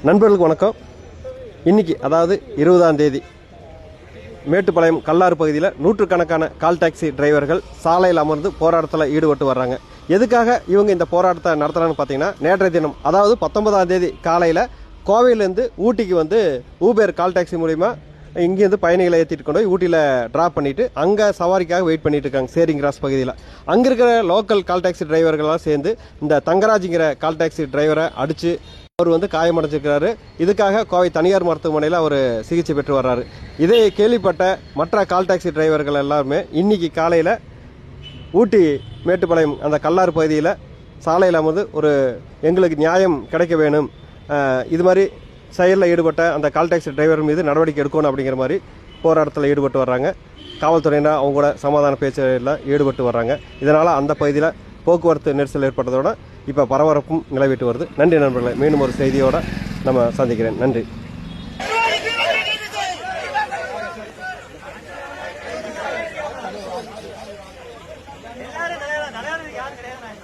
நண்பர்களுக்கு வணக்கம். இன்னைக்கு அதாவது 20ஆம் தேதி மேட்டுப்பாளையம் கல்லாறு பகுதியில் நூற்றுக்கணக்கான கால் டாக்ஸி டிரைவர்கள் சாலையில் அமர்ந்து போராட்டத்தில் ஈடுபட்டு வர்றாங்க. எதுக்காக இவங்க இந்த போராட்டத்தை நடத்துறாங்கன்னு பார்த்தீங்கன்னா, நேற்றைய தினம் அதாவது 19ஆம் தேதி காலையில் கோவையிலேருந்து ஊட்டிக்கு வந்து ஊபர் கால் டாக்ஸி மூலிமா இங்கேருந்து பயணிகளை ஏற்றிட்டு கொண்டு போய் ஊட்டியில் ட்ராப் பண்ணிவிட்டு அங்கே சவாரிக்காக வெயிட் பண்ணிட்டு இருக்காங்க சேரிங் கிராஸ் பகுதியில். அங்கே இருக்கிற லோக்கல் கால் டாக்ஸி டிரைவர்கள்லாம் சேர்ந்து இந்த தங்கராஜுங்கிற கால் டாக்ஸி டிரைவரை அடித்து அவர் வந்து காயமடைஞ்சிருக்கிறாரு. இதுக்காக கோவை தனியார் மருத்துவமனையில் அவர் சிகிச்சை பெற்று வர்றாரு. இதை கேள்விப்பட்ட மற்ற கால் டாக்ஸி டிரைவர்கள் எல்லாருமே இன்னைக்கு காலையில் ஊட்டி மேட்டுப்பாளையம் அந்த கல்லாறு பகுதியில் சாலையில் அமர்ந்து எங்களுக்கு நியாயம் கிடைக்க வேணும், இது மாதிரி செயலில் ஈடுபட்ட அந்த கால் டாக்ஸி டிரைவர் மீது நடவடிக்கை எடுக்கணும் அப்படிங்கிற மாதிரி போராட்டத்தில் ஈடுபட்டு வர்றாங்க. காவல்துறையினர் அவங்க கூட சமாதான பேச்சில் ஈடுபட்டு வர்றாங்க. இதனால் அந்த பகுதியில் போக்குவரத்து நெரிசல் ஏற்பட்டதோட இப்போ பரபரப்பும் நிலவிட்டு வருது. நன்றி நண்பர்களே, மீண்டும் ஒரு செய்தியோட நம்ம சந்திக்கிறேன். நன்றி. யாரும் கிடையாது.